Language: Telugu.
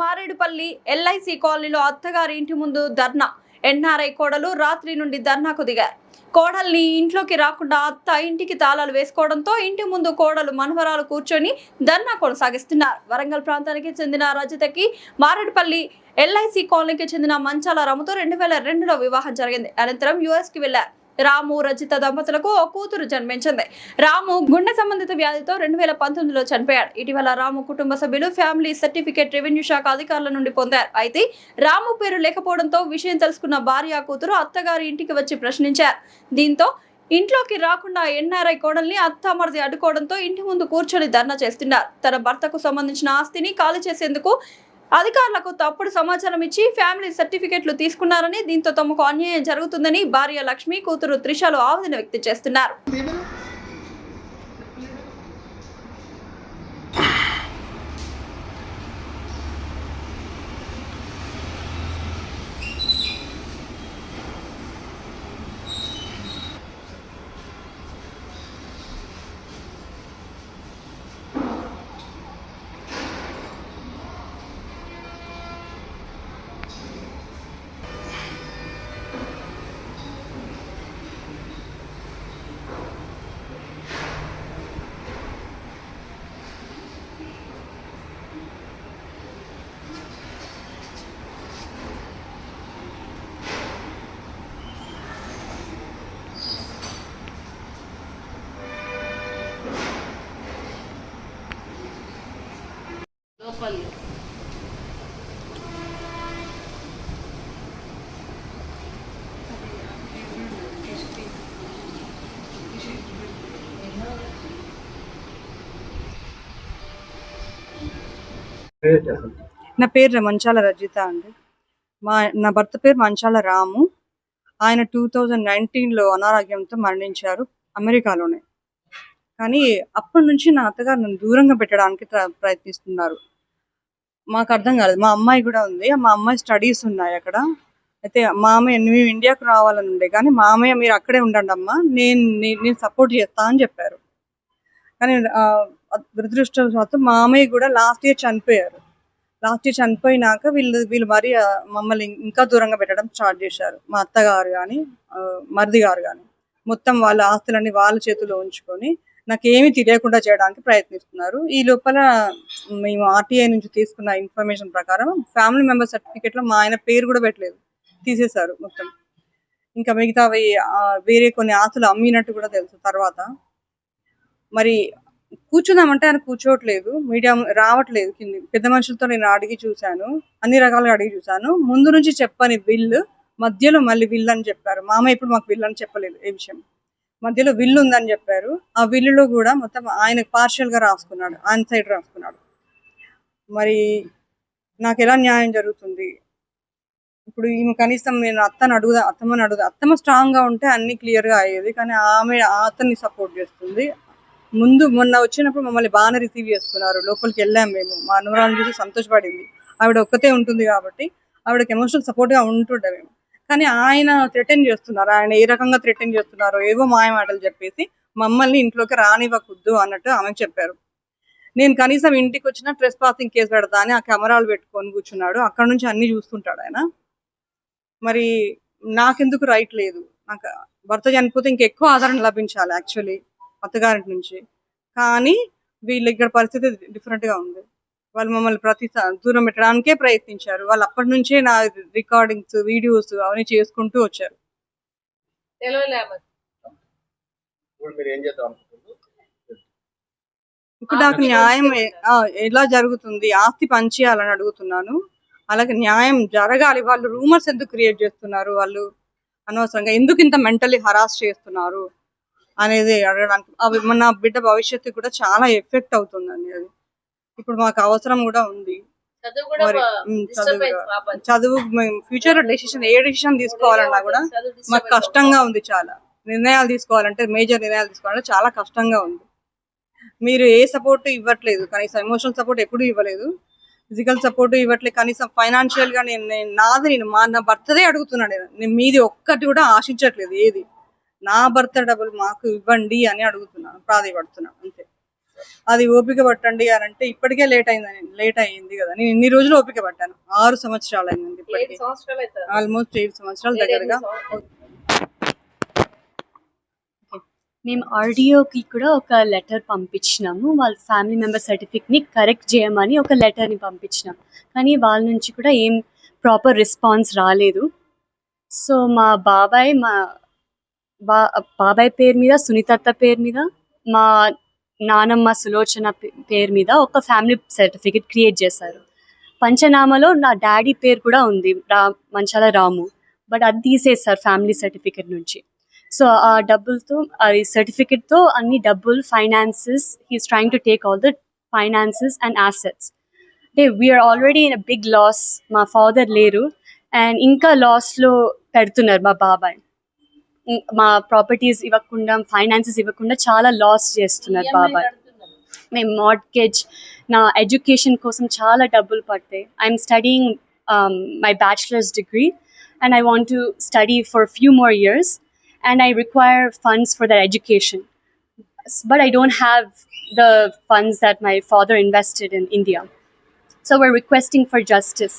మారేడుపల్లి ఎల్ఐసి కాలనీలో అత్తగారి ఇంటి ముందు ధర్నా. ఎన్ఆర్ఐ కోడలు రాత్రి నుండి ధర్నాకు దిగారు. కోడల్ని ఇంట్లోకి రాకుండా అత్త ఇంటికి తాళాలు వేసుకోవడంతో ఇంటి ముందు కోడలు మనవరాలు కూర్చొని ధర్నా కొనసాగిస్తున్నారు. వరంగల్ ప్రాంతానికి చెందిన రజితకి మారేడుపల్లి ఎల్ఐసి కాలనీకి చెందిన మంచాల రాముతో 2002లో వివాహం జరిగింది. అనంతరం యుఎస్ కి వెళ్లారు. రాము రజిత దంపతులకు ఓ కూతురు జన్మించింది. రాము గుండె సంబంధిత వ్యాధితో 2019లో చనిపోయాడు. ఇటీవల రాము కుటుంబ సభ్యులు ఫ్యామిలీ సర్టిఫికేట్ రెవెన్యూ శాఖ అధికారుల నుండి పొందారు. అయితే రాము పేరు లేకపోవడంతో విషయం తెలుసుకున్న భార్య కూతురు అత్తగారి ఇంటికి వచ్చి ప్రశ్నించారు. దీంతో ఇంట్లోకి రాకుండా ఎన్ఆర్ఐ కోడల్ని అత్త మరిది అడ్డుకోవడంతో ఇంటి ముందు కూర్చొని ధర్నా చేస్తున్నారు. తన భర్తకు సంబంధించిన ఆస్తిని ఖాళీ చేసేందుకు అధికారులకు తప్పుడు సమాచారం ఇచ్చి ఫ్యామిలీ సర్టిఫికెట్లు తీసుకున్నారని, దీంతో తమకు అన్యాయం జరుగుతుందని భార్య లక్ష్మి, కూతురు త్రిషలు ఆవేదన వ్యక్తం చేస్తున్నారు. నా పేరు మంచాల రజిత అండి. నా భర్త పేరు మంచాల రాము. ఆయన 2019లో అనారోగ్యంతో మరణించారు అమెరికాలోనే. కానీ అప్పటి నుంచి నా అత్తగారు నన్ను దూరంగా పెట్టడానికి ప్రయత్నిస్తున్నారు. మాకు అర్థం కాలేదు. మా అమ్మాయి కూడా ఉంది. మా అమ్మాయి స్టడీస్ ఉన్నాయి అక్కడ. అయితే మామయ్య మేము ఇండియాకు రావాలని ఉండే, కానీ మామయ్య మీరు అక్కడే ఉండండి అమ్మా, నేను సపోర్ట్ చేస్తా అని చెప్పారు. కానీ దురదృష్టవశాత్తు మామయ్య కూడా లాస్ట్ ఇయర్ చనిపోయినాక వీళ్ళు మరి మమ్మల్ని ఇంకా దూరంగా పెట్టడం స్టార్ట్ చేశారు. మా అత్తగారు కానీ మరిది గారు కానీ మొత్తం వాళ్ళ ఆస్తులన్నీ వాళ్ళ చేతిలో ఉంచుకొని నాకేమీ తెలియకుండా చేయడానికి ప్రయత్నిస్తున్నారు. ఈ లోపల మేము ఆర్టీఐ నుంచి తీసుకున్న ఇన్ఫర్మేషన్ ప్రకారం ఫ్యామిలీ మెంబర్ సర్టిఫికేట్లో మా ఆయన పేరు కూడా పెట్టలేదు, తీసేశారు మొత్తం. ఇంకా మిగతావి వేరే కొన్ని ఆస్తులు అమ్మినట్టు కూడా తెలుసు. తర్వాత మరి కూర్చుందామంటే ఆయన కూర్చోవట్లేదు, మీడియా రావట్లేదు. కింది పెద్ద మనుషులతో నేను అడిగి చూశాను, అన్ని రకాలుగా అడిగి చూశాను. ముందు నుంచి చెప్పని బిల్లు మధ్యలో మళ్ళీ విల్ అని చెప్పారు. మామ ఇప్పుడు మాకు విల్ అని చెప్పలేదు. ఏ విషయం మధ్యలో విల్లు ఉందని చెప్పారు. ఆ విల్లులో కూడా మొత్తం ఆయన పార్షియల్గా రాసుకున్నాడు, ఆయన సైడ్ రాసుకున్నాడు. మరి నాకు ఎలా న్యాయం జరుగుతుంది? ఇప్పుడు ఈమె కనీసం నేను అత్తమ్మని అడుగుదా. అత్తమ్మ స్ట్రాంగ్గా ఉంటే అన్ని క్లియర్గా అయ్యేది, కానీ ఆమె అతన్ని సపోర్ట్ చేస్తుంది. మొన్న వచ్చినప్పుడు మమ్మల్ని బాగానే రిసీవ్ చేసుకున్నారు. లోపలికి వెళ్ళాం మేము. మా అనురాలను చూసి సంతోషపడింది. ఆవిడ ఒక్కతే ఉంటుంది కాబట్టి ఆవిడకి ఎమోషనల్ సపోర్ట్గా ఉంటుండే మేము. కానీ ఆయన థ్రెటన్ చేస్తున్నారు. ఆయన ఏ రకంగా థ్రెటన్ చేస్తున్నారో ఏవో మాయ మాటలు చెప్పేసి మమ్మల్ని ఇంట్లోకి రానివ్వకూడదు అన్నట్టు ఆమెకు చెప్పారు. నేను కనీసం ఇంటికి వచ్చిన ట్రెస్ పాసింగ్ కేసు పెడతా అని ఆ కెమెరాలు పెట్టుకొని కూర్చున్నాడు. అక్కడ నుంచి అన్ని చూస్తుంటాడు ఆయన. మరి నాకెందుకు రైట్ లేదు? నాకు భర్త చనిపోతే ఇంకెక్కువ ఆదరణ లభించాలి యాక్చువల్లీ అత్తగారి నుంచి. కానీ వీళ్ళు ఇక్కడ పరిస్థితి డిఫరెంట్గా ఉంది. వాళ్ళు మమ్మల్ని దూరం పెట్టడానికే ప్రయత్నించారు. వాళ్ళు అప్పటి నుంచే నా రికార్డింగ్స్, వీడియోస్ అవన్నీ చేసుకుంటూ వచ్చారు. ఇప్పుడు నాకు న్యాయం ఎలా జరుగుతుంది? ఆస్తి పంచేయాలని అడుగుతున్నాను. అలాగే న్యాయం జరగాలి. వాళ్ళు రూమర్స్ ఎందుకు క్రియేట్ చేస్తున్నారు? వాళ్ళు అనవసరంగా ఎందుకు ఇంత మెంటలీ హరాస్ చేస్తున్నారు అనేది అడగడానికి. అవి మన బిడ్డ భవిష్యత్తు కూడా చాలా ఎఫెక్ట్ అవుతుందండి. అది ఇప్పుడు మాకు అవసరం కూడా ఉంది. మరి చదువు ఫ్యూచర్ లో ఏ డెసిషన్ తీసుకోవాలన్నా కూడా మాకు కష్టంగా ఉంది. చాలా నిర్ణయాలు తీసుకోవాలంటే, మేజర్ నిర్ణయాలు తీసుకోవాలంటే చాలా కష్టంగా ఉంది. మీరు ఏ సపోర్ట్ ఇవ్వట్లేదు, కనీసం ఎమోషనల్ సపోర్ట్ ఎప్పుడు ఇవ్వలేదు, ఫిజికల్ సపోర్ట్ ఇవ్వట్లేదు, కనీసం ఫైనాన్షియల్ గా నా భర్తదే అడుగుతున్నాను. నేను మీది ఒక్కటి కూడా ఆశించట్లేదు. ఏది నా భర్త డబ్బులు మాకు ఇవ్వండి అని అడుగుతున్నాను, ప్రాధాయపడుతున్నాను అంతే. అది ఓపిక పట్టండి అని అంటే ఇప్పటికే లేట్ అయింది కదా. నేను ఇన్ని రోజులు ఓపిక పట్టాను, 6 సంవత్సరాలు అయిందండి ఇప్పటికి, ఆల్మోస్ట్ 7 సంవత్సరాల దగ్గరగా. మేము ఆర్డీఓకి కూడా ఒక లెటర్ పంపించినాము, వాళ్ళ ఫ్యామిలీ మెంబర్ సర్టిఫికేట్ని కరెక్ట్ చేయమని ఒక లెటర్ని పంపించినాం, కానీ వాళ్ళ నుంచి కూడా ఏం ప్రాపర్ రెస్పాన్స్ రాలేదు. సో మా బాబాయ్ పేరు మీద, సునీతత్త పేరు మీద, మా నానమ్మ సులోచన పేరు మీద ఒక ఫ్యామిలీ సర్టిఫికేట్ క్రియేట్ చేశారు. పంచనామాలో నా డాడీ పేరు కూడా ఉంది, మంచాల రాము, బట్ అది తీసేస్తారు ఫ్యామిలీ సర్టిఫికేట్ నుంచి. సో ఆ డబ్బులతో, అది సర్టిఫికేట్తో అన్ని డబ్బులు, finances, he's trying to take all the finances and assets. అంటే we're already in a big loss, మా ఫాదర్ లేరు అండ్ ఇంకా లాస్లో పెడుతున్నారు మా బాబాయ్. మా ప్రాపర్టీస్ ఇవ్వకుండా, ఫైనాన్సెస్ ఇవ్వకుండా చాలా లాస్ చేస్తున్నారు బాబాయ్. మేము మార్ట్గేజ్, నా ఎడ్యుకేషన్ కోసం చాలా డబ్బులు పడతాయి. I'm studying my bachelors degree and I want to study for a few more years and I require funds for that education. But I don't have the funds that my father invested in India. So we're requesting for justice.